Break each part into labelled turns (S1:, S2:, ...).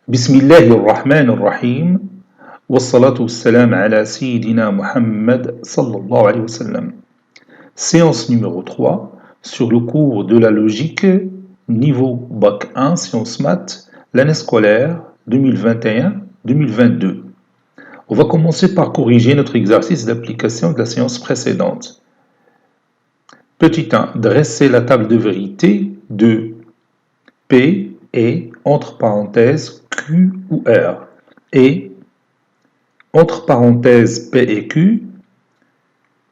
S1: بسم الله الرحمن الرحيم والصلاة والسلام على سيدنا Muhammad sallallahu alayhi wa sallam. Séance numéro 3 sur le cours de la logique niveau Bac 1 Sciences Maths l'année scolaire 2021-2022. On va commencer par corriger notre exercice d'application de la séance précédente. Petit 1. Dresser la table de vérité de P et, entre parenthèses, Q ou R, et, entre parenthèses, P et Q,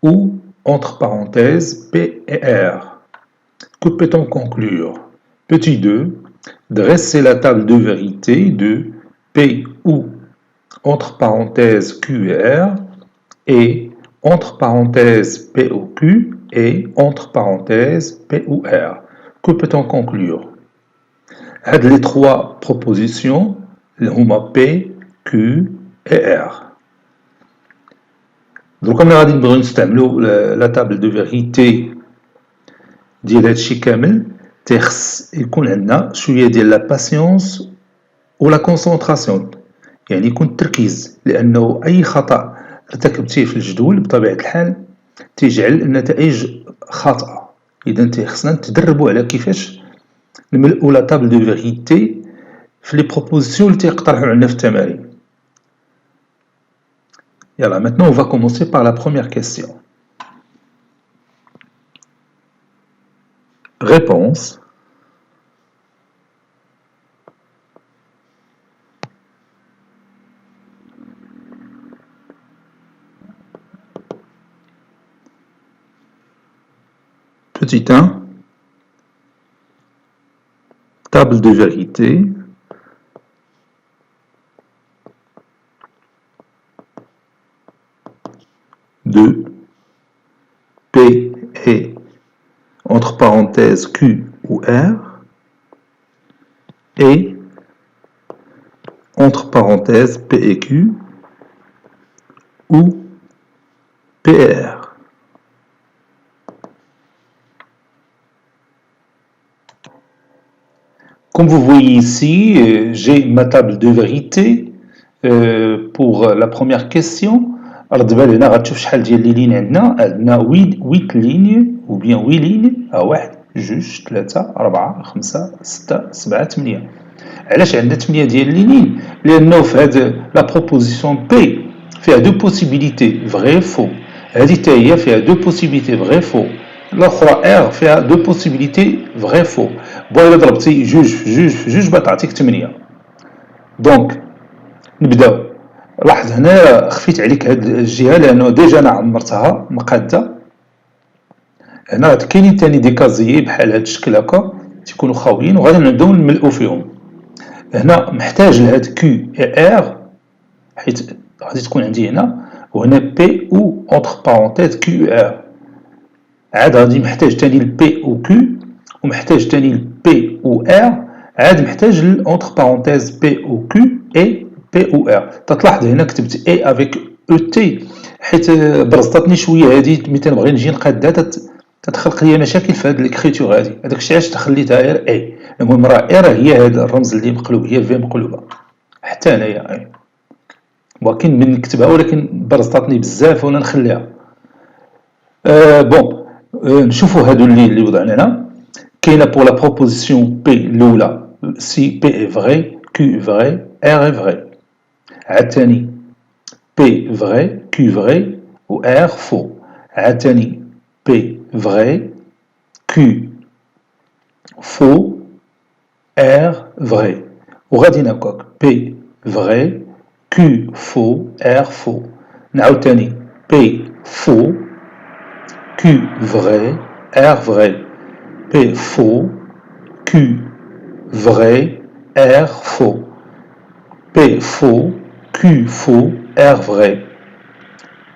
S1: ou, entre parenthèses, P et R. Que peut-on conclure? Petit 2. Dresser la table de vérité de P ou, entre parenthèses, Q et R, et, entre parenthèses, P ou Q, et, entre parenthèses, P ou R. Que peut-on conclure? Les trois propositions, هما P, Q et R. Donc on غادي نبغيو نستعملوا la table de vérité ديال هادشي كامل تيخص يكون عندنا شويه ديال لا باسيونس ولا كونسونطراسيون، يعني يكون التركيز، لانه اي خطا ارتكبتيه في الجدول بطبيعه الحال تيجعل النتائج خاطئه. اذا تيخصنا نتدربوا على كيفاش نملؤوا لا table de vérité في لي بروبوزيسيون اللي تيقترحوا عندنا في التمارين. Voilà, maintenant on va commencer par la première question. Réponse. Petit 1. Table de vérité. De P et, entre parenthèses, Q ou R, et, entre parenthèses, P et Q, ou P et R. Comme vous voyez ici, j'ai ma table de vérité pour la première question. رد بال هنا غتشوف شحال ديال لي لين عندنا 8 ليني ou bien 8 لين. 1 2 3 4 5 6 7 8. علاش عندنا 8 ديال لي لين؟ لانه في هاد لا بروبوزيسيون بي فيها دو بوسيبيليتي فري فو، هذه حتى هي فيها دو بوسيبيليتي فري فو، الاخرى ار فيها دو بوسيبيليتي فري فو. بون الا ضربتي جوج في جوج بتعطيك 8. دونك نبداو. لاحظ هنا خفيت عليك هاد الجهه لانه ديجا انا عمرتها مقاده. هنا كاينين ثاني دي كازيي بحال هاد الشكل هكا تيكونوا خاويين وغادي نبداو نملؤوا فيهم. هنا محتاج لهاد كيو اي ار حيت غادي تكون عندي هنا، وهنا بي او اونتر بارونتيز كيو ار. عاد غادي محتاج ثاني البي او كيو، ومحتاج ثاني البي او ار، عاد محتاج الاونتر بارونتيز بي او كيو اي بي او ار. تلاحظ هنا كتبت اي افيك او تي حيت برزطتني شويه هذه ملي تنبغي نجي نقادها تتخلق لي مشاكل في هذه الكريتور هذه. هذاك الشيء علاش خليتها غير اي. المهم راه اي راه هي هذا الرمز اللي مقلوب، هي في مقلوبه حتى هنايا اي، ولكن من نكتبها ولكن برزطتني بزاف وانا نخليها. بون نشوفوا هادو اللي وضعنا هنا. كاينه بور لا بروبوزيسيون بي الاولى سي بي اي فري كيو فري ار اي فري. عاد ثاني بي فري كيو فري و ار فو. عاد ثاني بي فري كيو فو ار فري. وغادي نهكاك بي فري كيو فو ار فو. نعاود ثاني بي فو كيو فري ار فري. بي فو كيو فري ار فو. بي فو كيو فو ار فري.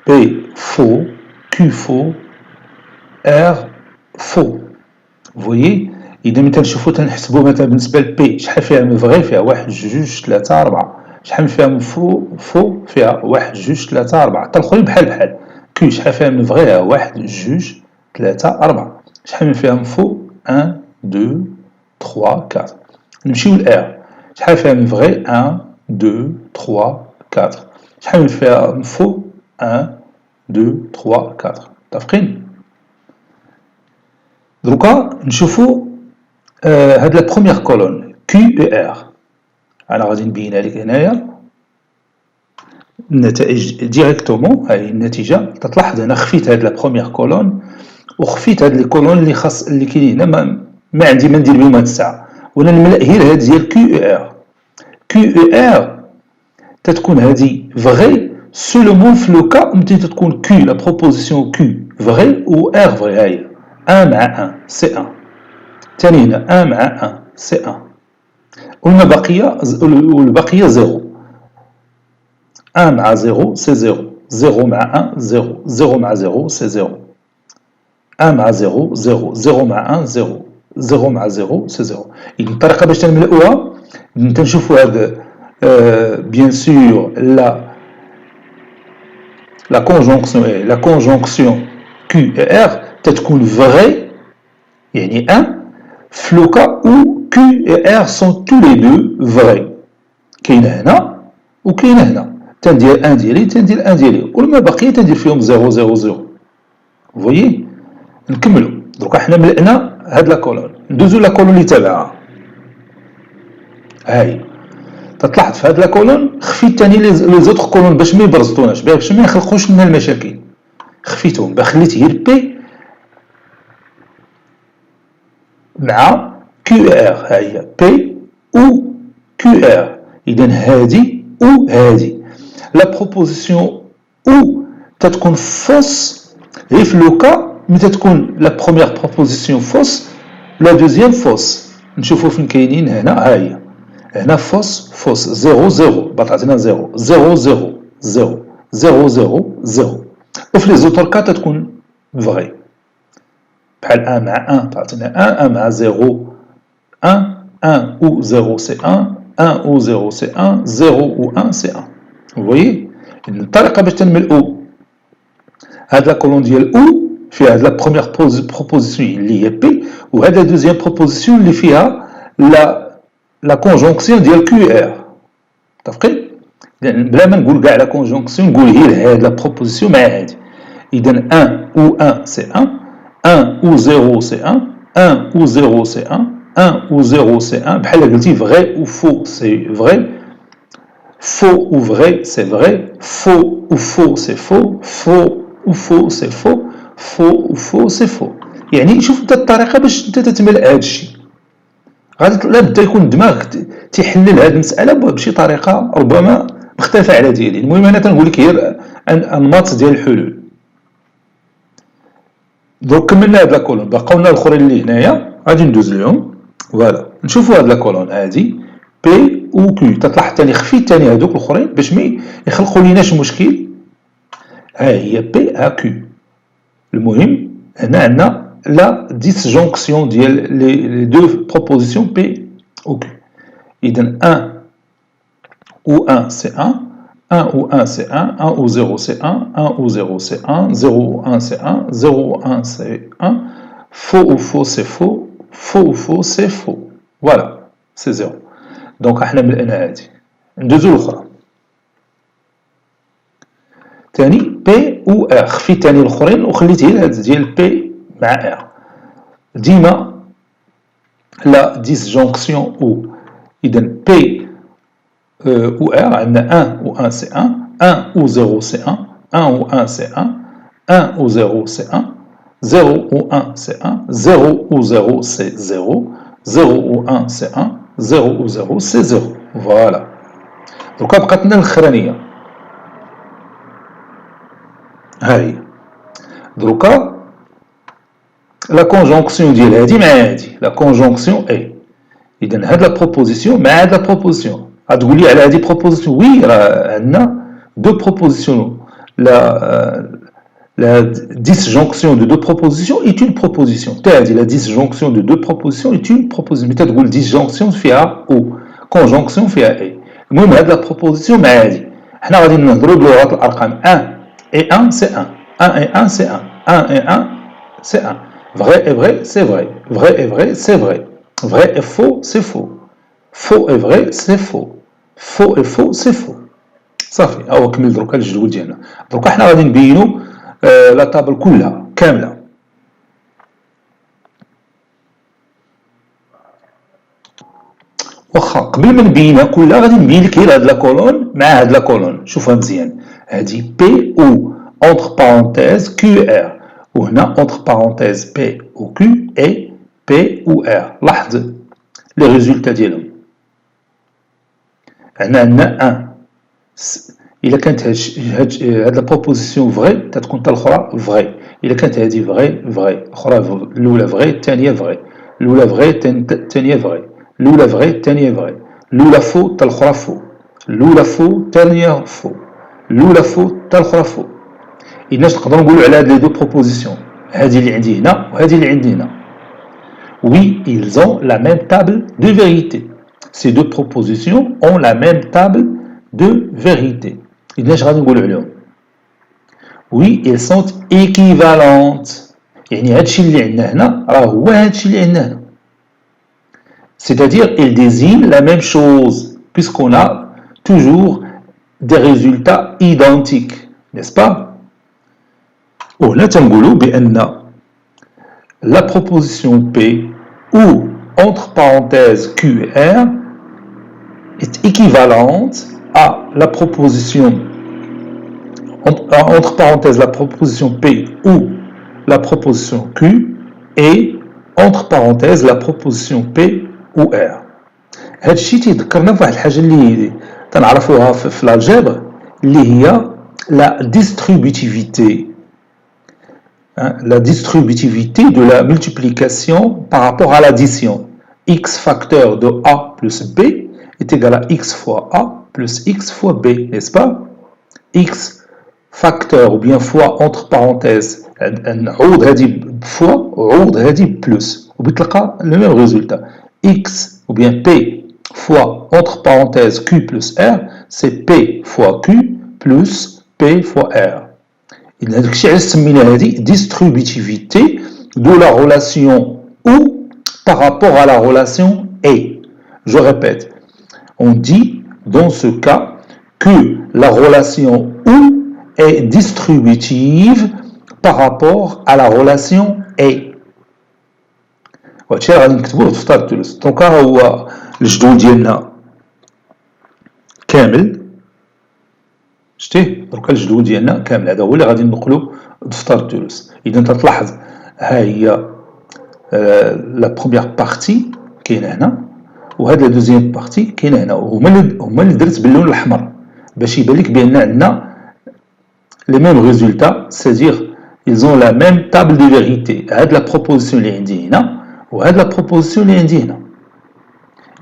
S1: بي فو كيو فو ار فو. فويي اذا ملي تنشوفو تنحسبو مثلا بالنسبه لبي شحال فيها من فغي، فيها 1 2 3 4. شحال فيها من فو فيها 1 2 3 4. حتى الاخرين بحال كيو شحال فيها من فغي 1 2 3 4. شحال من فيها من فو 1 2 3 4. نمشيو لار. شحال فيها من vrai 1 2 3 4 شحال من فيها من faux 1 2 3 4 متفقين دروكا نشوفوا هاد لا بروميير كولون Q et R انا غادي نبينها لك هنايا النتائج ديريكتومون هاي النتيجه تلاحظ انا خفيت هاد لا بروميير كولون وخفيت هاد لي كولون اللي خاص اللي كاينين هنا ما عندي ما ندير بهم هاد الساعه وانا نملا غير هاد ديال كيو اي ار كيو اي ار تتكون هادي فغي سولومون في لو كا متى تتكون كيو لا بروبوزيسيون كيو فغي و ار فغي هاي 1 مع 1 سي 1 ثاني هنا 1 مع 1 سي 1 والبقيه زيرو 1 مع 0 c'est 0 0 مع 1 0 0 مع 0 c'est 0 1 مع 0 0 0 مع 1 0 0 مع 0 c'est 0 إذن الطريقة باش تنملؤوها تنشوفوا هاد bien sûr la conjonction Q et R تتكون vraie يعني 1 في le cas où Q et R sont tous les deux vrais كاين هنا وكاين هنا تندير 1 ديالي تندير 1 ديالي والما باقي تندير فيهم 0 0 0 فويي نكملوا دروك حنا ملأنا هاد لا كولون ندوزو لا كولون اللي تابعها هاي تتلاحظ في هاد لا كولون خفيت ثاني لي زوتر كولون باش ما يبرزطوناش باش ما يخلقوش لنا المشاكل خفيتهم خليت غير بي مع كيو ار هاهي بي او كيو ار اذا هادي او هادي لا بروبوزيسيون او تتكون فوس غير في لو كا متى تكون لا بروميير بروبوزيسيون فوس لا دوزيام فوس نشوفوا فين كاينين هنا ها هي هنا فوس فوس 0 0 بطعتنا 0 0 0 0 0 0 0 وفي لي زوتر كا تتكون فغي بحال 1 مع 1 تعطينا 1 1 مع 0 1 1 ou 0 c'est 1 1 ou 0 c'est 1 0 ou 1 c'est 1 vous voyez الطريقه باش تنملؤوا هاد لا كولون ديال او فيها هاد لا بروميير بروبوزيسيون اللي هي بي وهاد لا دوزيام بروبوزيسيون اللي فيها لا كونجونكسيون ديال كيو ار متفقين بلا ما نقول كاع لا كونجونكسيون نقول غير هاد لا بروبوزيسيون مع هادي اذا 1 ou 1 c'est 1 1 ou 0 c'est 1 1 ou 0 c'est 1 1 ou 0 c'est 1 بحال قلتي vrai ou faux c'est vrai faux ou vrai c'est vrai faux ou faux c'est faux faux ou faux c'est faux faux ou faux c'est faux يعني شوف انت الطريقه باش انت تتملأ هذا الشيء غادي لا بدا يكون دماغك تيحلل هذه المساله بشي طريقه ربما مختلفه على ديالي المهم انا تنقول لك غير انماط ديال الحلول دونك كملنا هاد لا كولون بقاو لنا الاخرين اللي هنايا غادي ندوز لهم فوالا نشوفوا هاد لا كولون هادي بي او كيو تطلع ثاني خفيت ثاني هذوك الاخرين باش ما يخلقوا ليناش مشكل ها هي بي ا كيو المهم هنا عندنا لا ديسجونكسيون ديال لي دو بروبوزيسيون بي او كيو اذا 1 ou 1 c'est 1 1 ou 1 c'est 1 1 ou 0 c'est 1 1 ou 0 c'est 1 0 ou 1 c'est 1 0 ou 1 c'est 1 faux ou faux c'est faux faux ou faux c'est faux voilà c'est 0 donc احنا ملأنا هادي ندوزو الاخرى ثاني بي او ار خفيت ثاني الاخرين وخليت غير هاد ديال بي مع ار ديما لا ديسجونكسيون او اذا بي ou R, on a 1 ou 1 c'est 1, 1 ou 0 c'est 1, 1 ou 1 c'est 1, 1 ou 0 c'est 1, 0 ou 1 c'est 1, 0 ou 0 c'est 0, 0 ou 1 c'est 1, 0 ou 0 c'est 0. Voilà. Donc بقات لنا الاخرانيه هاي دروكا لا كونجونكسيون ديال هادي مع هادي لا كونجونكسيون اي اذا هاد لا بروبوزيسيون مع هاد لا بروبوزيسيون غتقول لي على هذه بروبوزيسيون وي راه عندنا دو بروبوزيسيون la disjonction de deux propositions est une proposition c'est-à-dire la disjonction de deux propositions est une proposition متى تقول disjonction فيها او conjonction فيها اي المهم هاد لا بروبوزيسيون مع هادي حنا غادي نهضروا بلغه الارقام 1 et 1 c'est 1 1 et 1 c'est 1 1 et 1 c'est 1 vrai et vrai c'est vrai vrai et vrai c'est vrai vrai et faux c'est faux faux et vrai, c'est faux. Faux et faux, c'est faux. صافي ها هو كمل دروكا الجدول ديالنا. دروكا حنا غادي نبينوا لا طابل كلها كامله. واخا قبل ما نبينها كلها غادي نبين لك غير هاد لا كولون مع هاد لا كولون. شوفها مزيان. هادي بي او entre parenthèses QR وهنا entre parenthèses P ou Q et P ou R. لاحظ لي ريزولتا ديالهم. هنا عندنا 1. إلا كانت هاد لا بروبوزيسيون فغي تتكون حتى الأخرى فغي. إلا كانت هادي فغي فغي الأخرى الأولى فغي الثانية فغي. الأولى فغي الثانية فغي. الأولى فغي الثانية فغي. الأولى فو حتى الأخرى فو. الأولى فو الثانية فو. الأولى فو حتى الأخرى فو. إذا نقدروا نقولوا على هاد لي دو بروبوزيسيون هادي اللي عندي هنا وهادي اللي عندي هنا. Oui, ils ont la même table de vérité. Ces deux propositions ont la même table de vérité. إذا اش غادي نقولوا عليهم؟ Oui, elles sont équivalentes. يعني هادشي اللي عندنا هنا راه هو هادشي اللي عندنا هنا. C'est-à-dire elles désignent la même chose puisqu'on a toujours des résultats identiques, n'est-ce pas? وهنا تنقولوا بأن la proposition P ou entre parenthèses QR est équivalente à la proposition entre parenthèses la proposition P ou la proposition Q et entre parenthèses la proposition P ou R. هذا الشيء تيذكرنا بواحد الحاجه اللي تنعرفوها في الالجبر اللي هي la distributivité. La distributivité de la multiplication par rapport à l'addition. X facteur de A plus B est égal à X fois A plus X fois B, n'est-ce pas? X facteur ou bien fois entre parenthèses نعوض هذه fois وعوض هذه plus وبتلقى le même résultat. X ou bien P fois entre parenthèses Q plus R c'est P fois Q plus P fois R. Il a distributivité de la relation ou par rapport à la relation et. Je répète, on dit dans ce cas que la relation ou est distributive par rapport à la relation et. وهادشي غادي نكتبوه في دفتر الدروس. دونك ها هو الجدول ديالنا كامل. شتيه دروك الجدول ديالنا كامل هذا هو اللي غادي ننقلو دفتر الدروس. اذا تلاحظ ها هي لا بروميير بارتي كاينه هنا وهاد لا دوزيام بارتي كاينه هنا هما اللي درت باللون الاحمر باش يبان لك بان عندنا لي ميم ريزولتا سيدير ils ont la même table de vérité. هاد لا بروبوزيسيون اللي عندي هنا وهاد لا بروبوزيسيون اللي عندي هنا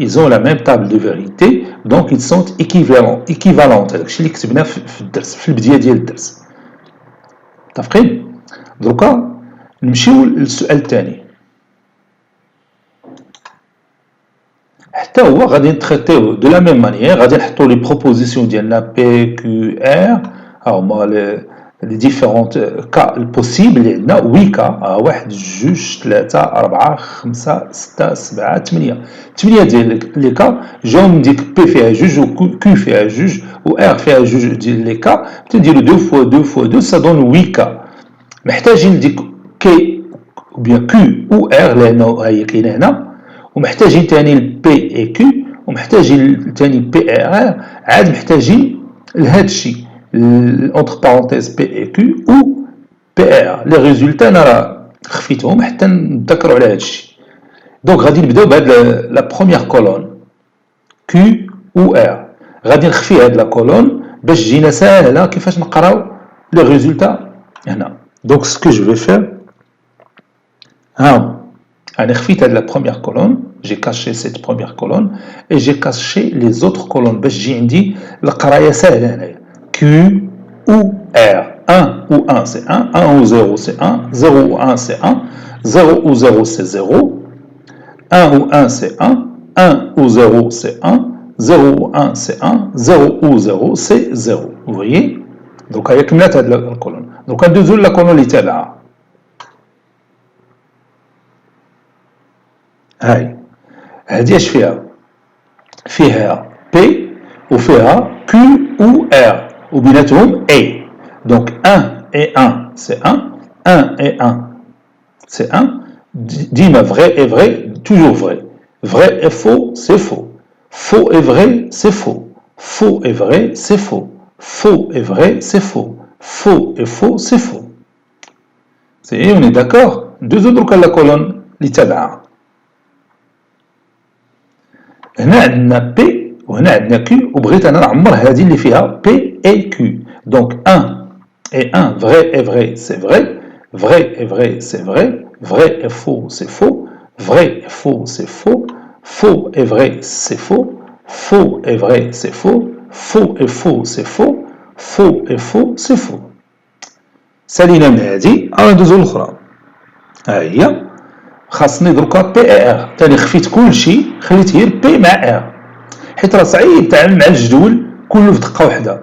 S1: ils ont la même table de vérité donc ils sont équivalents. هادشي اللي كتبنا في الدرس في البدايه ديال الدرس. متفقين؟ دروكا نمشيو للسؤال الثاني. حتى هو غادي نتريتيو دو لا ميم مانيير. غادي نحطو لي بروبوزيسيون ديالنا بي كيو ار ها هما لي ديفيرونت كا البوسيبل اللي عندنا 8 كا. 1 2 3 4 5 6 7 8 ديال لي كا جاو ديك بي فيها جوج و كيو فيها جوج و ار فيها جوج ديال لي كا تنديرو 2 فوا 2 فوا 2 سا دون 8 كا. محتاجين ديك كي ou bien Q ou R لأنه هي كاينة هنا ومحتاجين تاني البي اي كيو ومحتاجين تاني بي ار ار عاد محتاجين لهذا الشيء entre parenthèses P et Q ou PR. Les résultats انا راه خفيتهم حتى نتذكروا على هذا الشيء. دونك غادي نبداو بهاد لا بروميير كولون Q ou R. غادي نخفي هاد لا كولون باش تجينا ساهله كيفاش نقراو لي ريزولتا هنا. دونك سكو جو في فير أنا خفيت هاد la première colonne, j'ai caché cette première colonne et j'ai caché les autres colonnes باش تجي عندي القرايه ساهله هنايا. Q ou R. 1 ou 1 c'est 1, 1 ou 0 c'est 1, 0 ou 1 c'est 1, 0 ou 0 c'est 0, 1 ou 1 c'est 1, 1 ou 0 c'est 1, 0 ou 1 c'est 1, 0 ou 0 c'est 0. Vous voyez? Donc هي كملات هاد الكولون. دونك ندوزو لا كولون اللي تابعها. هاي هادي اش فيها؟ فيها P وفيها Q ou R وبيناتهم A. Donc 1 et 1 c'est 1, 1 et 1 c'est 1. ديما vrai et vrai, toujours vrai. Vrai et faux, c'est faux. Faux et vrai, c'est faux. Faux et vrai, c'est faux. Faux et vrai, c'est faux. Faux et faux, c'est faux. On est d'accord. Deux autres la colonne اللي تابعة. هنا عندنا P وهنا عندنا Q وبغيت انا نعمر هذه اللي فيها P et Q. Donc 1 et 1, vrai et vrai, c'est vrai. Vrai et vrai, c'est vrai. Vrai et faux, c'est faux. Vrai et faux, c'est faux. Faux et vrai, c'est faux. Faux et vrai, c'est faux. Faux et faux, c'est faux. Faux et faux, c'est faux. سالينا من هذه غندوزو الاخرى. ها هي خاصني دروكا بي اي ار. ثاني خفيت كلشي خليت غير بي مع ار حيت راه صعيب التعامل مع الجدول كله في دقه واحده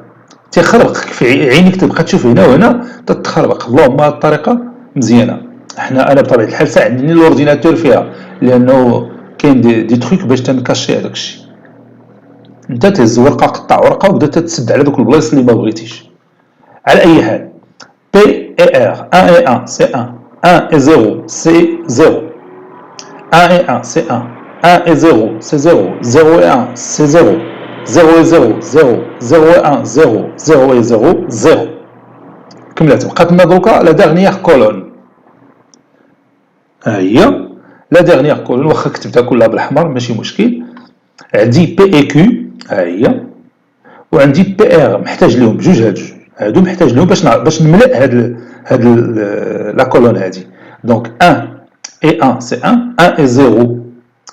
S1: تيخربقك في عينيك تبقى تشوف هنا وهنا تتخربق. اللهم هذه الطريقه مزيانه. انا بطبيعه الحال ساعدني الاورديناتور فيها لانه كاين دي تروك باش تنكاشي هذاك الشيء. انت تهز ورقه قطع ورقه وبدا تتسد على دوك البلايص اللي ما بغيتيش. على اي حال P et R, 1 et 1, c'est 1. 1 et 0, c'est 0. 1 et 1, c'est 1. 1 et 0, c'est 0. 0 et 1, c'est 0. 0 et 0, 0. 0 et 1, 0. 0 et 0, 0. كملت بقات لنا دروكا لا ديرنيير كولون. ها هي لا ديرنيير كولون واخا كتبتها كلها بالأحمر ماشي مشكل. عندي بي اي كيو ها هي وعندي بي ار محتاج لهم بجوج هادو محتاج لهم باش نملأ هاد لا كولون هادي. دونك 1 et 1 c'est 1, 1 et 0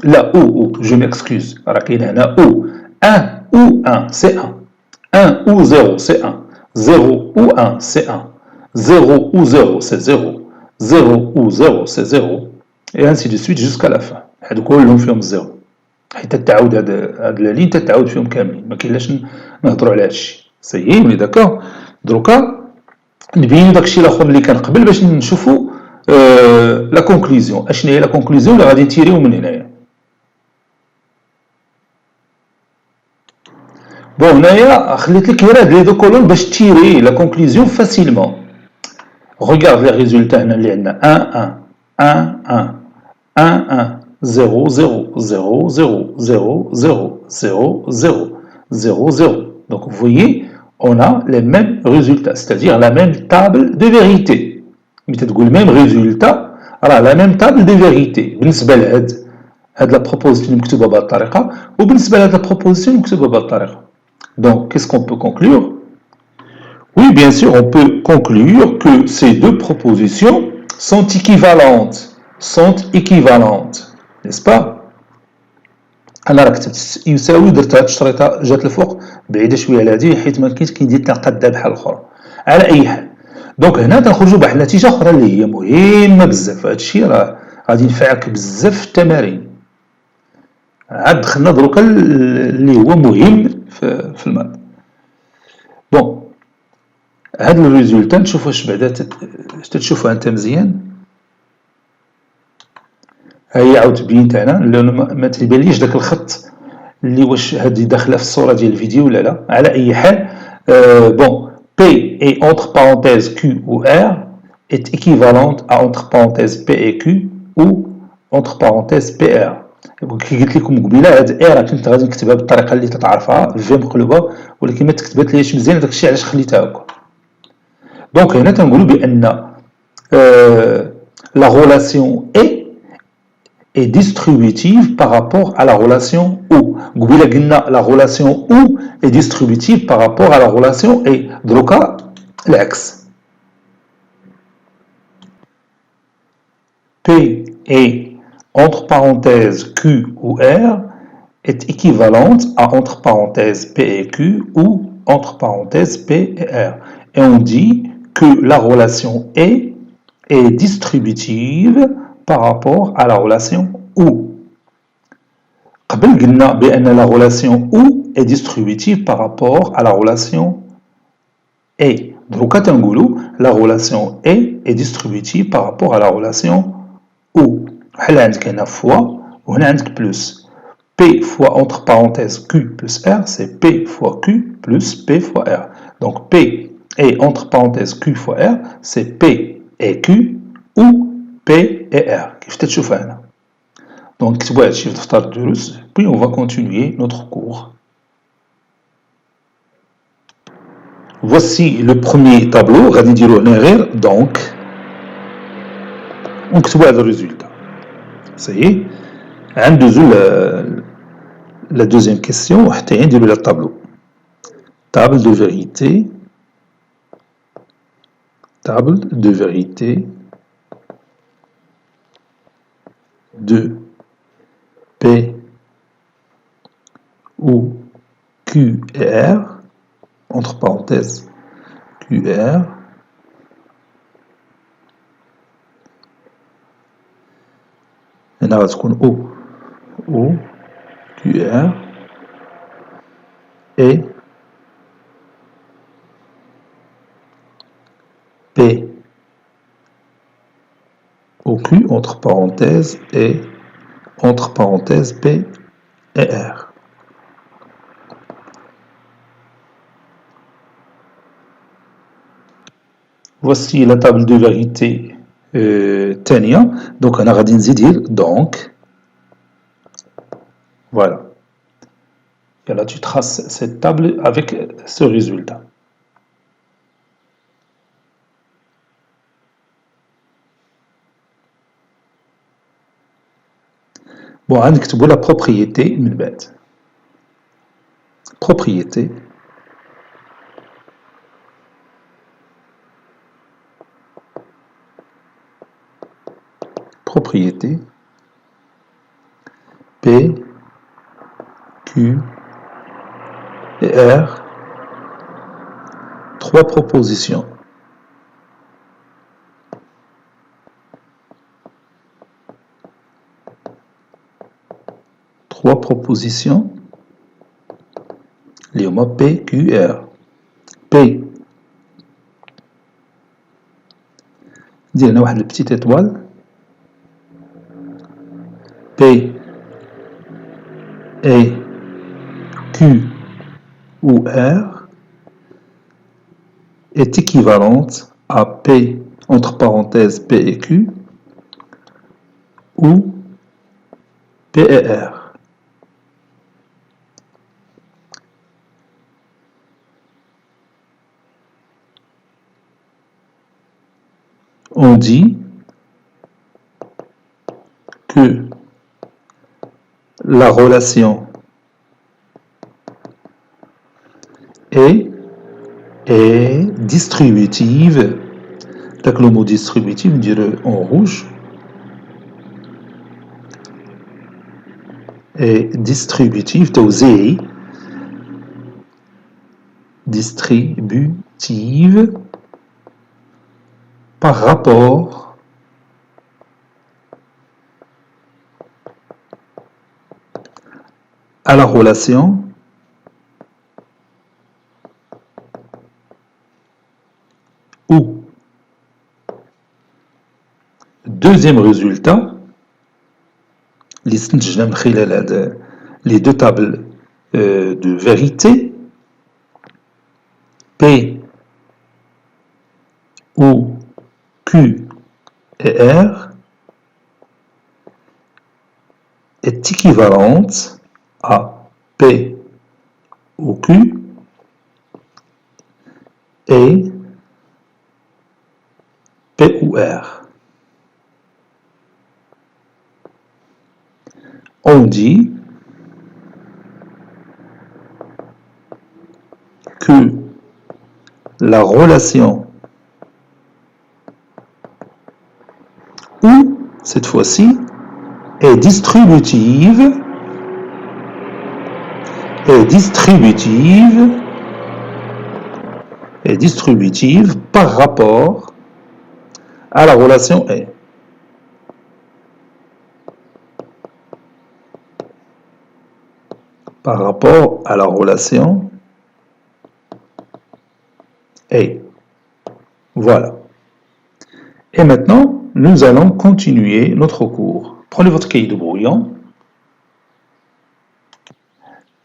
S1: là ou je m'excuse راه كاين هنا ou 1 ou 1 c'est 1, 1 ou 0 c'est 1, 0 ou 1 c'est 1, 0 ou 0 c'est 0, 0 ou 0 c'est 0 et ainsi de suite jusqu'à la fin. هادو كلهم فيهم الزيرو حيت تتعاود هاد لا لين تتعاود فيهم كاملين ما كاينلاش نهضروا على هادشي. سي ولي داكور. دروكا نبينو داكشي الاخر اللي كان قبل باش نشوفوا لا كونكلوزيون. اشنو هي لا كونكلوزيون اللي غادي نتيريو من هنايا. بون هنايا خليت لك غير هاد لي دو كولون باش تيري لا كونكلوزيون فاسيلمون. ريغارد لي ريزولتا هنا اللي عندنا 1 1 1 1 1 0 0 0 0 0 0 0 0 0 0. Donc vous voyez on a les mêmes résultats, c'est-à-dire la même table de vérité. Mais tu as le même résultat, alors la même table de vérité. بالنسبة لهاد la proposition مكتوبة بهذه الطريقة وبالنسبة لهاد la proposition مكتوبة بهذه الطريقة. Donc qu'est-ce qu'on peut conclure? Oui, bien sûr, on peut conclure que ces deux propositions sont équivalentes, n'est-ce pas? انا راه كتبت يساوي درت هاد الشريطه جات الفوق بعيده شويه على هذه حيت ما كاينش كيدير تنقاد بحال الاخرى. على اي حال دونك هنا تنخرجوا بواحد النتيجه اخرى اللي هي مهمه بزاف. هذا الشيء راه غادي ينفعك بزاف في التمارين. عاد دخلنا دروكا اللي هو مهم في الماط. بون هاد الريزولتا نشوف واش بعدا تشوفها انت مزيان. هي عاود بينت انا لانه ما تيبانليش داك الخط اللي واش هذه داخله في الصوره ديال الفيديو ولا لا. على اي حال بون P et entre parenthèses Q ou R est équivalente à entre parenthèses P et Q ou entre parenthèses PR. كي قلت لكم قبيله هاد R كنت غادي نكتبها بالطريقه اللي تتعرفها في مقلوبه ولكن ما تكتبات ليش مزيان داك الشيء علاش خليتها هكا. دونك هنا تنقولوا بان لا relation est distributive par rapport à la relation O. La relation O est distributive par rapport à la relation E. Donc, l'axe. P et entre parenthèses Q ou R est équivalente à entre parenthèses P et Q ou entre parenthèses P et R. Et on dit que la relation E est distributive par rapport à la relation O. قبل قلنا بأن la relation O est distributive par rapport à la relation E. دروكا تنقولوا la relation E est distributive par rapport à la relation O. بحال عندك هنا فوا وهنا عندك بلس. P fois entre parenthèses Q plus R, c'est P fois Q plus P fois R. Donc P et entre parenthèses Q fois R, c'est P et Q ou P et R. كيف تتشوف هنا. Donc نكتبوا هادشي في دفتر الدروس, puis on va continuer notre cours. Voici le premier tableau, غادي نديرو هنا غير donc ونكتبوا هذا الريزولتا. Ça y est, ندوزو la deuxième question وحتى نديرو le tableau. Table de vérité. Table de vérité de P où Q et R, entre parenthèses QR, هنا غتكون O QR et P au Q entre parenthèses et entre parenthèses P et R. Voici la table de vérité تانية. Donc أنا غادي نزيد donc voilà. Et là tu traces cette table avec ce résultat. Bon, غنكتبوا la propriété من بعد. Propriété. Propriété P, Q et R, trois propositions. Trois propositions. Les mots P, Q, R. P. دير هنا واحد البتيت étoile. P et Q ou R est équivalente à P entre parenthèses P et Q ou P et R. On dit que la relation est distributive. Donc le mot distributive, on dirait en rouge. Et distributive, توزيعي. Distributive par rapport à la relation où. Deuxième résultat, les deux tables de vérité, P ou Q et R est équivalente à P ou Q et P ou R. On dit que la relation où, cette fois-ci, est distributive par rapport à la relation E. Par rapport à la relation E. Voilà. Et maintenant, nous allons continuer notre cours. Prenez votre cahier de brouillon.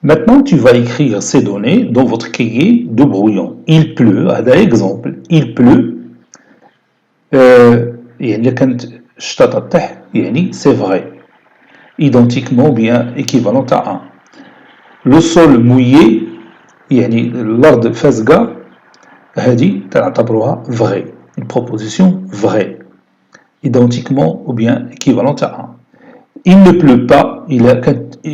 S1: Maintenant, tu vas écrire ces données dans votre cahier de brouillon. Il pleut, هذا exemple, il pleut, يعني كانت الشتا تطيح يعني c'est vrai, identiquement bien équivalent à 1. Le sol mouillé يعني الأرض فازقة هذه تعتبرها vrai, une proposition vraie, identiquement ou bien équivalente à 1. Il ne pleut pas,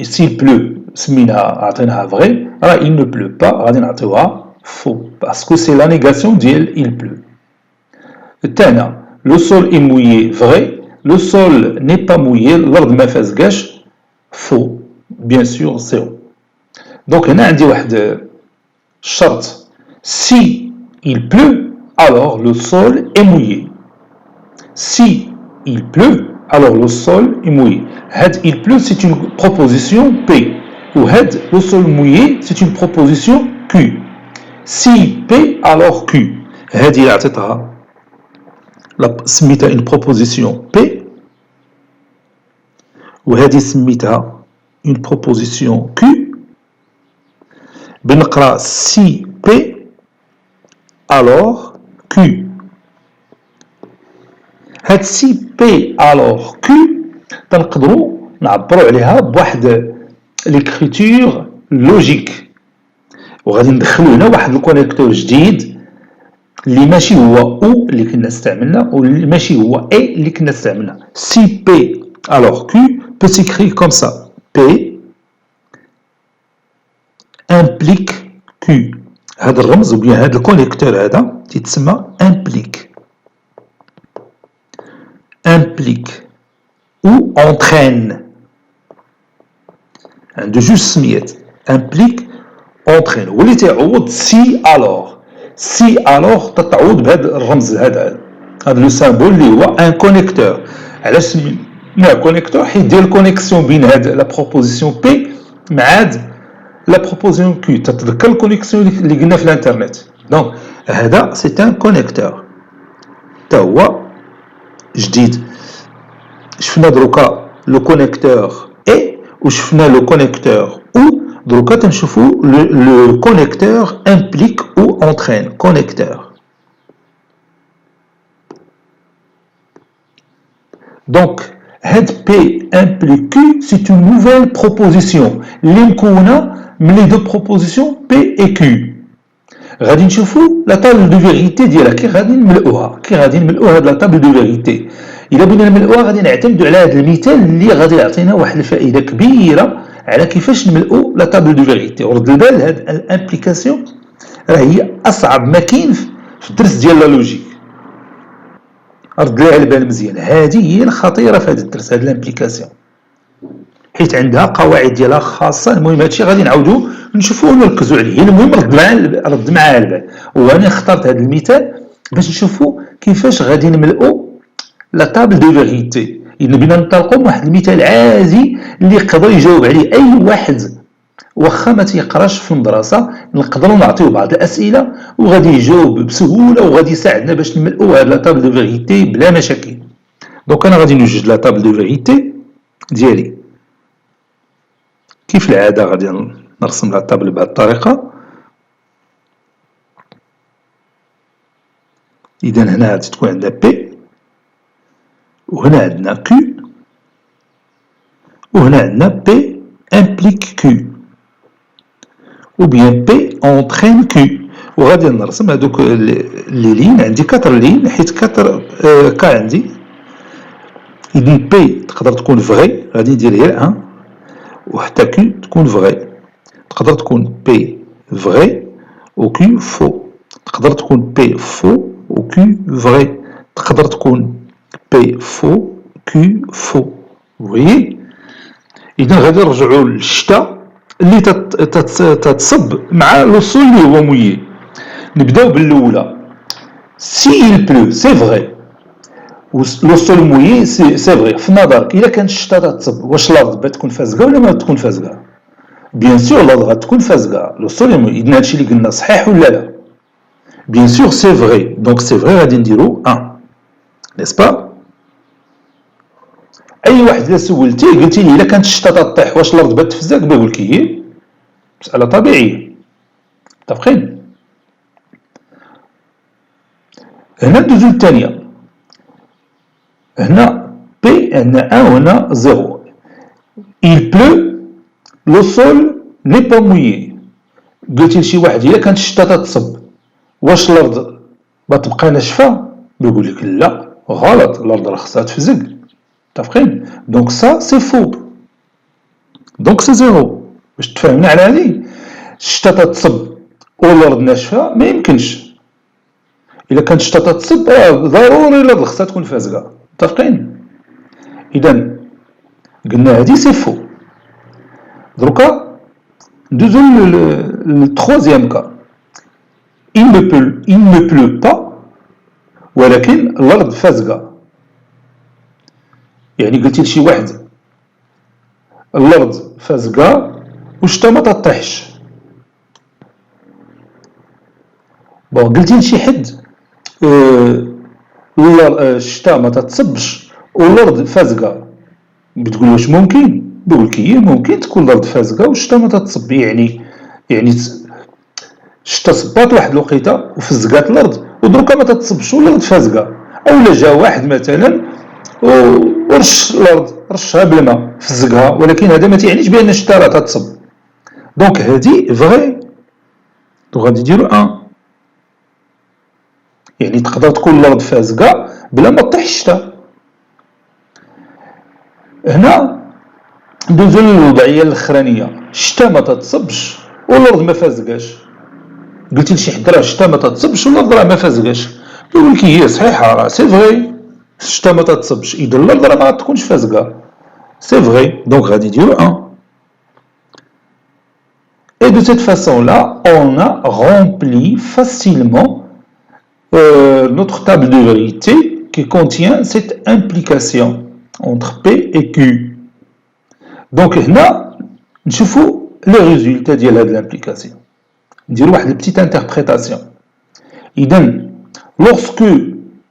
S1: s'il pleut سميناها عطيناها vrai, راه il ne pleut pas غادي نعطيوها faux parce que c'est la négation ديال il pleut. الثانية le sol est mouillé vrai, le sol n'est pas mouillé, الأرض ما فازقاش faux, bien sûr zéro. Donc هنا عندي واحد الشرط si il pleut alors le sol est mouillé. Si il pleut alors le sol est mouillé. Had il pleut c'est une proposition P. Ou had le sol mouillé c'est une proposition Q. Si P alors Q. هذه عطيتها سميتها une proposition P. وهذه سميتها une proposition Q. بنقرا si P alors Q. هاد سي بي الوغ كو تنقدروا نعبروا عليها بواحد ليكريتور لوجيك وغادي ندخلوا هنا واحد الكونيكتور جديد اللي ماشي هو او اللي كنا استعملنا واللي ماشي هو اي اللي كنا استعملنا. سي بي الوغ كو peut s'écrire comme ça P implique Q. هذا الرمز وبيان هذا الكونيكتور هذا تيتسمى implique ou entraîne. عنده جوج سميات implique entraîne واللي تعوض سي alors تتعوض بهذا الرمز هذا لو سامبول اللي هو ان كونيكتور. علاش سميناه كونيكتور؟ حيت ديال الكونيكسيون بين هاد لا بروبوزيسيون بي مع هاد لا بروبوزيسيون كيو. تتذكر الكونيكسيون اللي قلنا في الانترنت. دونك هذا سي ان كونيكتور تا هو جديد. شفنا دروكا لو كونيكتور اي وشفنا لو كونيكتور او. دروكا تنشوفوا لو كونيكتور امبليك او انترين كونيكتور. دونك هاد بي امبليك كو سي اون نوفيل بروبوزيسيون اللي مكونه من لي دو بروبوزيسيون بي اي كيو. غادي نشوفوا لا طابل دو فيغيتي ديالها كي غادي نملؤوا هاد لا طابل دو فيغيتي. الا بغينا نملؤوها غادي نعتمدوا على هذا المثال اللي غادي يعطينا واحد الفائده كبيره على كيفاش نملؤوا لا طابل دو فيغيتي. ورد البال هاد الامبليكاسيون راه هي اصعب ما كاين في الدرس ديال لا لوجيك. رد ليها على البال مزيان. هذه هي الخطيره في هذا الدرس هاد الامبليكاسيون حيت عندها قواعد ديالها خاصه. المهم هادشي غادي نعاودو نشوفوه ونركزوا عليه. المهم رد معاه البال. وانا اخترت هذا المثال باش نشوفوا كيفاش غادي نملؤوا لا طابل دو فيغيتي. الا بغينا ننطلقوا بواحد المثال عادي اللي يقدر يجاوب عليه اي واحد واخا ما تيقراش في المدرسه. نقدروا نعطيو بعض الاسئله وغادي يجاوب بسهوله وغادي يساعدنا باش نملؤوا هاد لا طابل دو فيغيتي بلا مشاكل. دونك انا غادي نوجد لا طابل دو فيغيتي ديالي كيف العاده. غادي نرسم لا طابل بهذه الطريقه. اذا هنا غادي تكون عندنا بي وهنا عندنا كيو وهنا عندنا بي امبليك كيو ou bien P entraîne Q. وغادي نرسم هذوك لي لين. عندي 4 لين حيت 4 كا عندي. اذا بي تقدر تكون فغي غادي ندير غير 1 وحتى كيو تكون فغي. تقدر تكون بي فغي و كيو فو. تقدر تكون بي فو و كيو فغي. تقدر تكون بي فو كيو فو. وي اذا غادي نرجعوا للشتا اللي تتصب مع لو سول اللي هو مويي. نبداو بالاولى. سي il pleut سي فغي لو سول مويي سي فغي. في نظرك الا كانت الشتا تتصب واش الارض تكون فازقه ولا ما تكون فازقه؟ بيان سور الارض غتكون فازقه. لو سول مويي. اذا هادشي اللي قلنا صحيح ولا لا؟ بيان سور سي فغي. دونك سي فغي غادي نديرو 1 نيس با. اي واحد الا سولتيه قلتي لي الا كانت الشتا تطيح واش الارض تفزق بقول لك هي مسألة طبيعية، متفقين؟ هنا ندوزو الثانية، هنا بي عندنا 1 وهنا 0. Il pleut, le sol n'est pas mouillé. قلتي لشي واحد إلا كانت الشتا تتصب واش الأرض غتبقى ناشفة؟ بيقول لك لا، غلط، الأرض راه خصها تفزق، متفقين؟ دونك سا سي فو، دونك سي زيرو. باش تفهمنا على هادي، الشتا تتصب والأرض ناشفة ما يمكنش. إلا كانت الشتا تتصب ضروري الأرض خصها تكون فازقة، متفقين؟ إذا قلنا هادي سي فو. دروكا ندوزو للتخوازيام كا. il ne pleut pas ولكن الأرض فازقة. يعني قلتي لشي واحد الأرض فازقة والشتا ما تطيحش. بون قلتي لشي حد الشتا ما تتصبش والأرض فازقة، بتقول واش ممكن؟ بيقول لك ممكن تكون الأرض فازقة والشتا ما تتصب. يعني الشتا صبات واحد الوقيته وفزقات الأرض ودروكا ما تتصبش والأرض فازقة. أولا جا واحد مثلا ورش الأرض، رشها بالماء فزقها، ولكن هذا ما تعنيش بأن الشتا راه تتصب. دونك هادي فغي، دونك غادي نديرو 1. يعني تقدر تكون الأرض فازقة بلا ما طيح الشتا. هنا ندوزو للوضعية الأخرانية، الشتا ما تتصبش والأرض ما فازقاش. قلتي لشي حد راه الشتا ما تتصبش والأرض راه ما فازقاش، يقول لك هي صحيحة، راه سي فغي الشتا ما تتصبش، إذا الأرض راه ما غتكونش فازقة، سي فغي. دونك غادي نديرو 1. Et de cette façon-là, on a rempli facilement notre table de vérité qui contient cette implication entre P et Q. Donc, هنا نشوفوا le résultat ديال هاد l'implication. نديروا واحد petite interprétation. إذا lorsque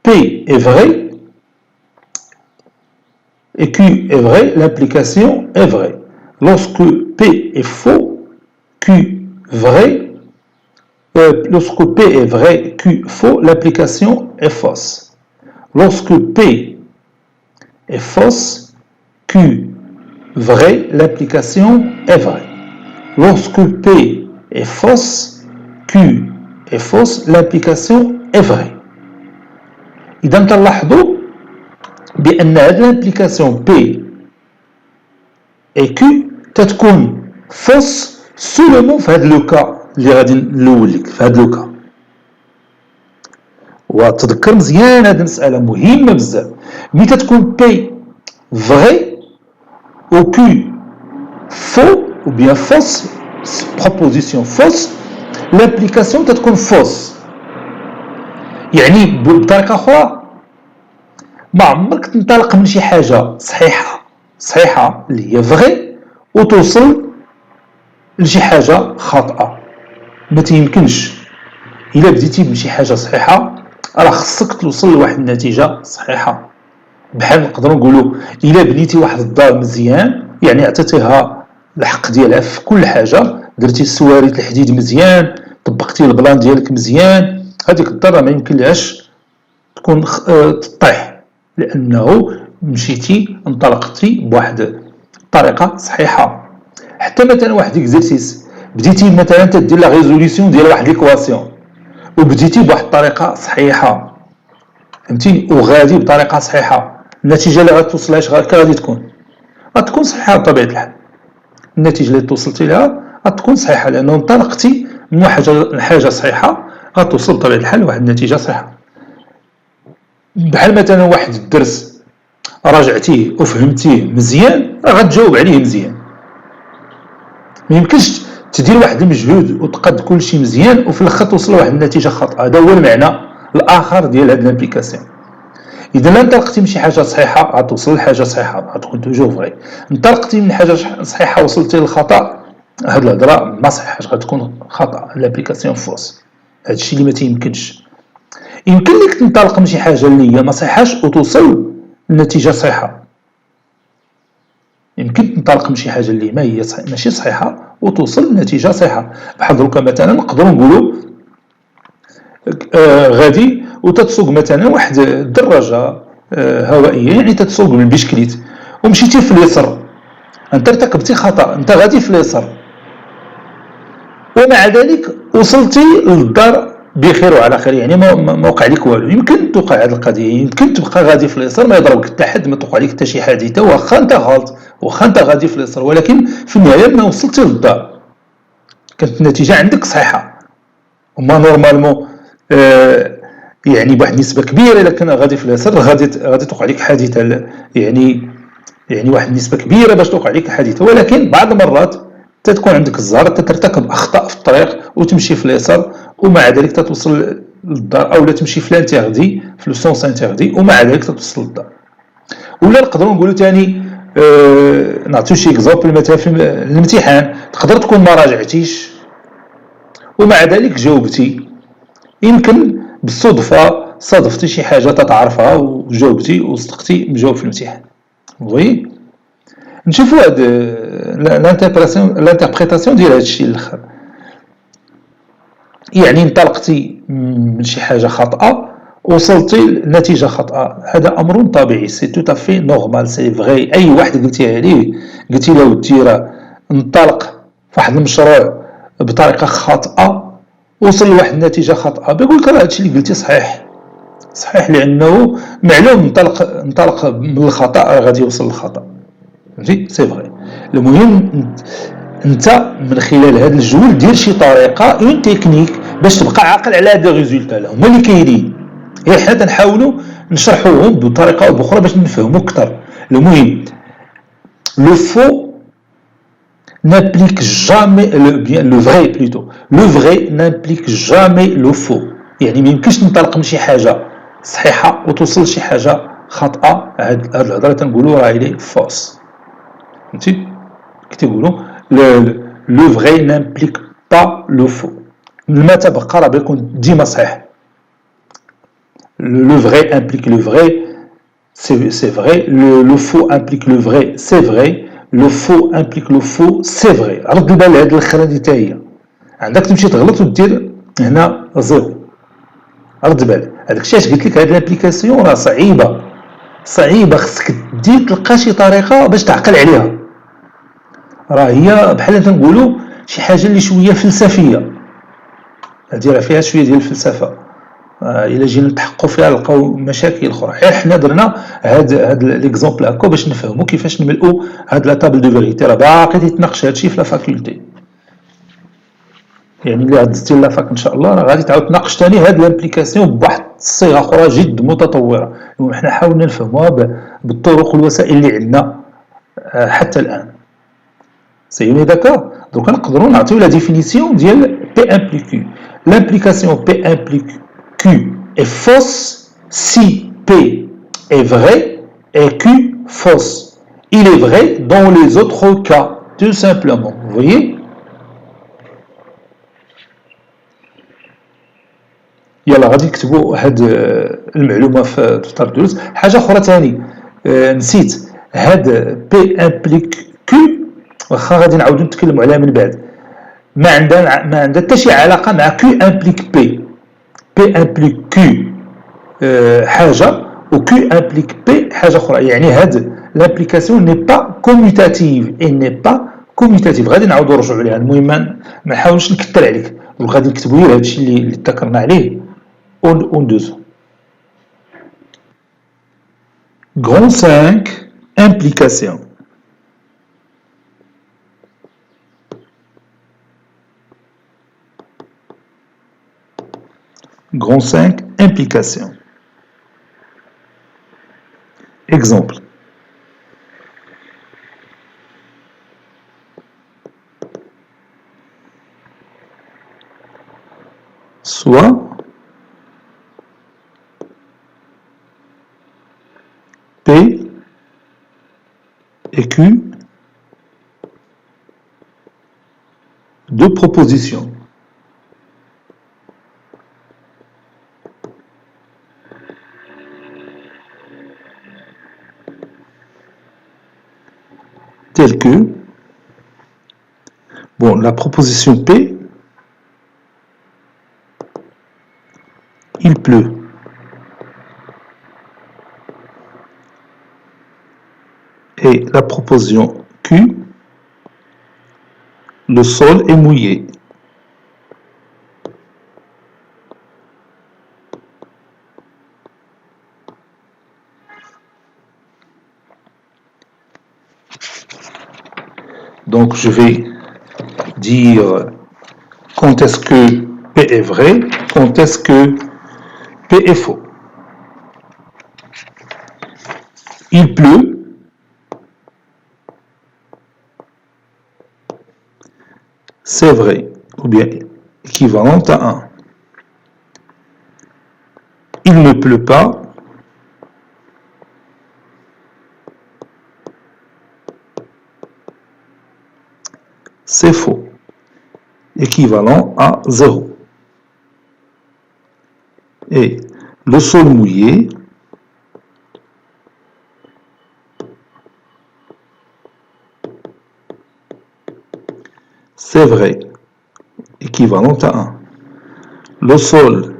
S1: P est vrai et Q est vrai, l'implication est vraie. Lorsque P est faux, Q vrai, lorsque P est vrai, Q faux, l'application est fausse. Lorsque P est fausse, Q vrai, l'application est vraie. Lorsque P est fausse, Q est fausse, l'application est vraie. إذا تلاحظوا بأن هذه l'application P et Q تتكون fausse seulement في هذا لو كا اللي غادي نلول لك، في هذا لو كا. وتذكر مزيان هذه المسألة مهمة بزاف، ملي تتكون بي فغي و كي فو ou bien fausse, proposition fausse, l'implication تتكون fausse. يعني بطريقة أخرى ما عمرك تنطلق من شي حاجة صحيحة اللي هي فغي وتوصل لشي حاجة خاطئة، ما تيمكنش. إلا بديتي بشي حاجة صحيحة راه خصك توصل لواحد النتيجة صحيحة. بحال نقدروا نقولوا إلا بنيتي واحد الدار مزيان، يعني عطيتيها الحق ديالها في كل حاجة، درتي السواريت الحديد مزيان، طبقتي البلان ديالك مزيان، هذيك الدار ما يمكن لهاش تكون تطيح، لأنه مشيتي انطلقتي بواحد الطريقة صحيحة. حتى مثلا واحد اكزرسيس بديتي مثلا تدير لا ريزوليسيون ديال واحد ليكواسيون وبديتي بواحد الطريقه صحيحه، فهمتيني، وغادي بطريقه صحيحه، النتيجه اللي غتوصلهاش غادي تكون صحيحه بطبيعه الحال. النتيجه اللي توصلتي لها غتكون صحيحه لانه انطلقتي من حاجه صحيحه، غتوصل بطبيعه الحال لواحد النتيجه صحيحه. بحال مثلا واحد الدرس راجعتيه وفهمتيه مزيان راه غتجاوب عليه مزيان. ما يمكنش تدير واحد المجهود وتقاد كل شيء مزيان وفي الاخر توصل لواحد النتيجه خاطئه. هذا هو المعنى الاخر ديال هذه الابليكاسيون. اذا لا انطلقتي من شي حاجه صحيحه غتوصل لحاجه صحيحه، غتكون توجور فغي. انطلقتي من حاجه صحيحه وصلتي للخطا، هاد الهضره ما صحيحاش، غتكون خطا، الابليكاسيون فوس. هذا الشيء اللي ما تيمكنش. يمكن لك تنطلق من شي حاجه اللي هي ما صحيحاش وتوصل لنتيجه صحيحه. يمكن تنطلق من شي حاجه اللي ما هي ماشي صحيحه وتوصل لنتيجة صحيحة. بحال دروكا مثلا نقدروا نقولوا غادي وتتسوق مثلا واحد الدراجة هوائية، يعني تتسوق بالبشكليت ومشيتي في اليسر، انت ارتكبتي خطأ، انت غادي في اليسار ومع ذلك وصلتي للدار بخير وعلى خير، يعني ما وقع لك والو. يمكن توقع هذه القضيه، يمكن تبقى غادي في اليسار ما يضربك حتى حد، ما توقع لك حتى شي حادثه، واخا انت غلط واخا انت غادي في اليسار، ولكن في النهايه ما وصلتي للدار كانت النتيجه عندك صحيحه. وما نورمالمون يعني بواحد النسبه كبيره الا كان غادي في اليسار غادي توقع لك حادثه، يعني واحد النسبه كبيره باش توقع لك حادثه. ولكن بعض المرات تتكون عندك الزهر، ترتكب اخطاء في الطريق وتمشي في اليسار ومع ذلك تتوصل للدار، او لا تمشي في لانتيردي في لو سونس انتيردي ومع ذلك تتوصل للدار. ولا نقدروا نقولوا ثاني نعطيو شي اكزامبل، مثلا في الامتحان تقدر تكون ما راجعتيش ومع ذلك جاوبتي، يمكن بالصدفه صادفتي شي حاجه تتعرفها وجاوبتي وصدقتي مجاوب في الامتحان. وي نشوفوا هاد لانتربريتاسيون ديال هادشي الاخر، يعني انطلقتي من شي حاجه خاطئه وصلتي لنتيجه خاطئه، هذا امر طبيعي، سي تو تافي نورمال، سي فغي. اي واحد قلتيها ليه، قلتي له ودي راه انطلق في واحد المشروع بطريقه خاطئه وصل لواحد النتيجه خاطئه، بيقول لك راه هادشي اللي قلتي صحيح، لانه معلوم انطلق من الخطا غادي يوصل للخطا. فهمتي؟ سي فغي. المهم انت من خلال هذا الجول دير شي طريقه اون تكنيك باش تبقى عاقل على هاد الريزولتا هما اللي كاينين، غير حنا تنحاولوا نشرحوهم بطريقه او باخرى باش نفهموا اكثر. المهم لو فو n'implique jamais le vrai plutôt. Le vrai n'implique jamais le faux. يعني ما يمكنش تنطلق من شي حاجه صحيحه وتوصل لشي حاجه خاطئه. هاد الهضره تنقولوا راه لي فوس. فهمتي؟ كتقولوا لو فغي n'implique pas le faux. ما تبقى راه بيكون ديما صحيح. Le vrai implique le vrai, c'est vrai. Le faux implique le vrai, c'est vrai. Le faux implique le faux, c'est vrai. رد البال لهاد الاخرى اللي حتى هي عندك تمشي تغلط ودير هنا زيرو. رد بال هذاك الشيء اش قلت لك، هاد لابليكاسيون راه صعيبه، خصك تدير تلقى شي طريقه باش تعقل عليها. راه هي بحال تنقولوا شي حاجه اللي شويه فلسفيه، هذه راه فيها شويه ديال الفلسفه. الا جينا نتحققوا فيها نلقاو مشاكل اخرى. حنا درنا هاد ليكزامبل هكا باش نفهموا كيفاش نملؤوا هاد لا تابل دو فيريتي. راه باقي تيتناقش هادشي في لا فاكولتي، يعني اللي غدزتي لافاك ان شاء الله راه غادي تعاود تناقش ثاني هاد لامبليكاسيون بواحد الصيغه اخرى جد متطوره، وحنا حاولنا نفهموها بالطرق والوسائل اللي عندنا حتى الان. سيوني داكور. دونك نقدروا نعطيو لا ديفينيسيون ديال بي امبليك كيو. L'implication P implique Q est fausse si P est vrai et Q fausse. Il est vrai dans les autres cas, tout simplement. Vous voyez? يلا غادي نكتبوا هاد المعلومه في دفتر الدروس. حاجه اخرى ثاني نسيت، هاد بي امبليك كيو واخا غادي نعاودو نتكلموا عليها من بعد، ما عندها حتى شي علاقه مع كيو امبليك بي. بي امبليك كيو حاجه و كيو امبليك بي حاجه اخرى، يعني هاد لابليكاسيون ني با كوميتاتيف اي ني با كوميتاتيف. غادي نعاودو نرجعوا عليها. المهم ما نحاولش نكثر عليك، غادي نكتبوا غير هادشي اللي ذكرنا عليه en deux. Grand 5, implication. Grand 5, implication. Exemple. Soit P et Q, deux propositions. Telles que Bon, la proposition P, il pleut. Et la proposition Q, le sol est mouillé. Donc je vais dire quand est-ce que P est vrai, quand est-ce que P est faux. Il pleut. C'est vrai, ou bien équivalent à 1. Il ne pleut pas. C'est faux, équivalent à 0. Et le sol mouillé, c'est vrai, équivalent à 1. Le sol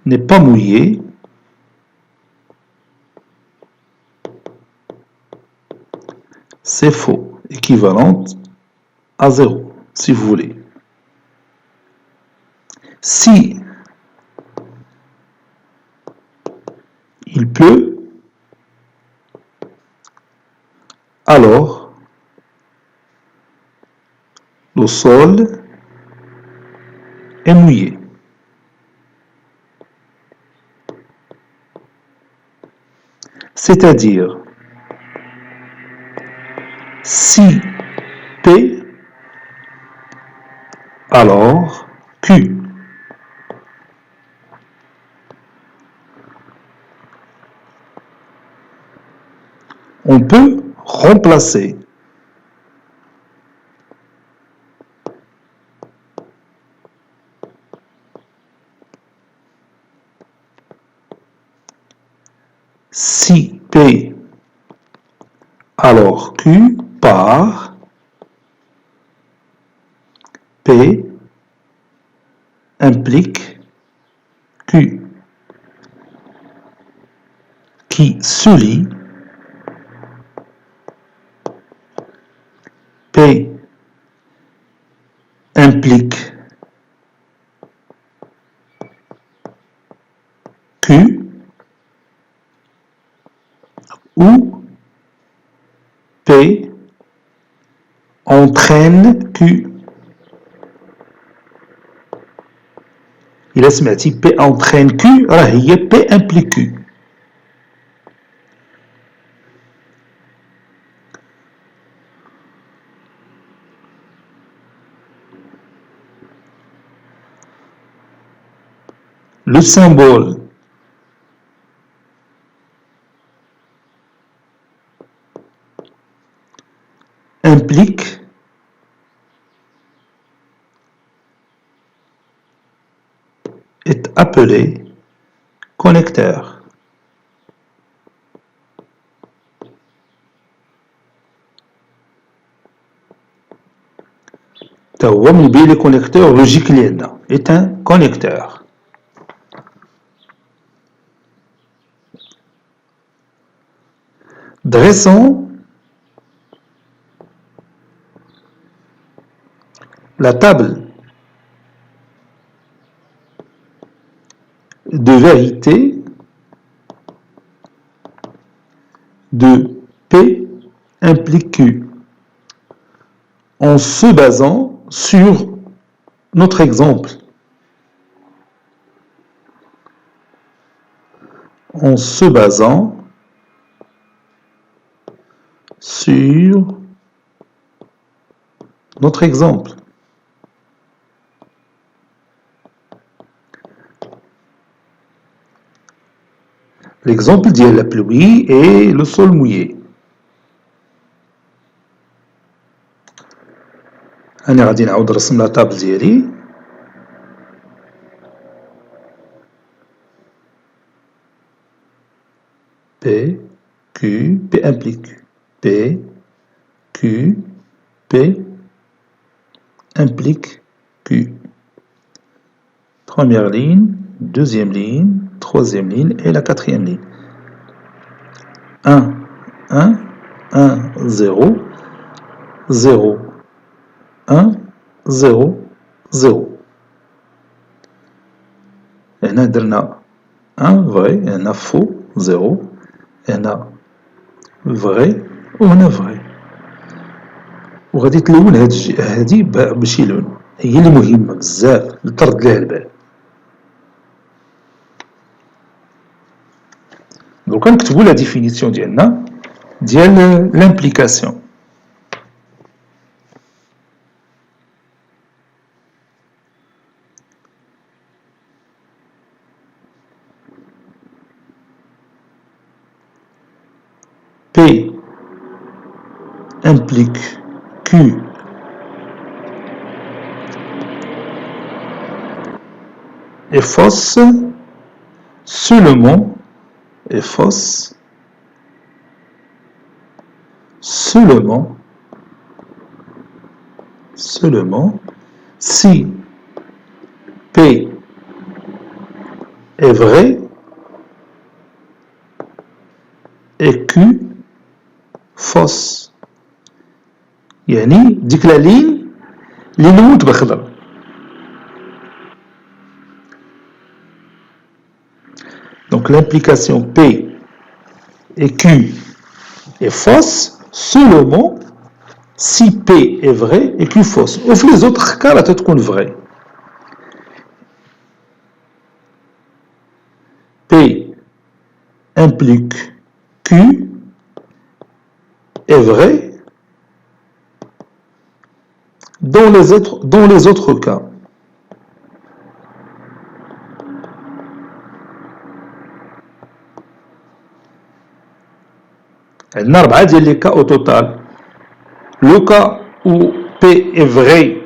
S1: n'est pas mouillé, c'est faux, équivalent à 0, si vous voulez. Si il pleut, alors le sol est mouillé. C'est-à-dire, si P, alors Q. On peut remplacer si P alors Q par P implique Q qui se lit P implique Q ou P entraîne Q. إلا سمعتي P entraîne Q راه هي P implique Q. Le symbole implique est appelé connecteur. هو من بين les connecteurs logiques اللي عندنا est un connecteur. Dressons la table de vérité de P implique Q en se basant sur notre exemple. En se basant sur notre exemple. L'exemple dit la pluie et le sol mouillé. أنا غادي نعاود نرسم لا طابل ديالي. P, Q, P implique Q. P, Q, Q, P implique Q. Première ligne, deuxième ligne, troisième ligne et la quatrième ligne. 1, 1, 1, 0, 0, 1, 0, 0. هنا درنا 1 vrai, هنا faux, 0, هنا vrai وهنا vrai. وغادي تلون هادي باش يلون، هي اللي مهمة بزاف لترد ليه البال. دوكا نكتبو لا ديفينيسيون ديالنا ديال لامبليكاسيون. P implique Q est fausse seulement si P est vrai et Q fausse. يعني ديك لا لين اللي نوت بخضر. Donc l'implication P et Q est fausse seulement si P est vrai et Q fausse. Au fait, les autres cas, la tête compte vrai. P implique Q est vrai dans les autres cas. Il y a 4 cas au total. Le cas où P est vrai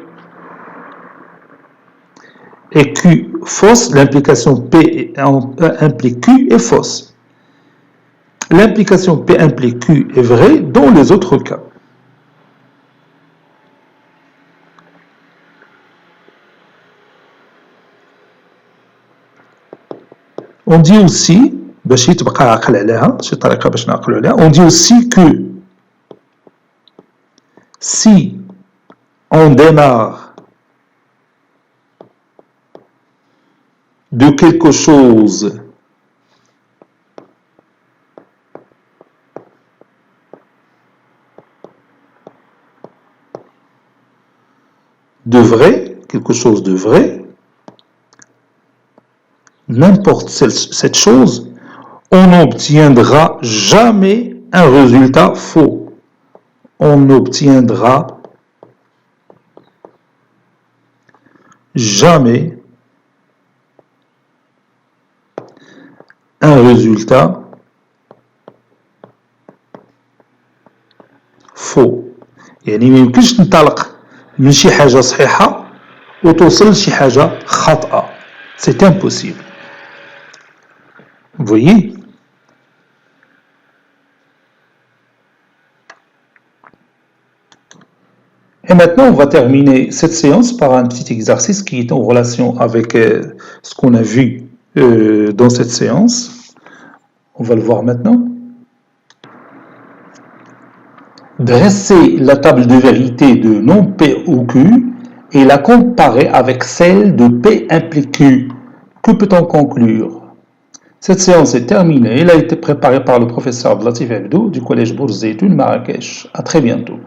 S1: et Q fausse, l'implication P implique Q est fausse. L'implication P implique Q est vraie dans les autres cas. On dit aussi, on dit aussi que si on démarre de quelque chose de vrai, quelque chose de vrai, n'importe cette chose, on n'obtiendra jamais un résultat faux. On n'obtiendra jamais un résultat faux. يعني ما يمكنش ننطلق من شي حاجة صحيحة وتوصل لشي حاجة خاطئة. C'est impossible. Vous voyez? Et maintenant, on va terminer cette séance par un petit exercice qui est en relation avec ce qu'on a vu dans cette séance. On va le voir maintenant. Dresser la table de vérité de non P ou Q et la comparer avec celle de P implique Q. Que peut-on conclure? Cette séance est terminée. Elle a été préparée par le professeur Abdelatif Abdou du collège Bourz Zeytoun Marrakech. À très bientôt.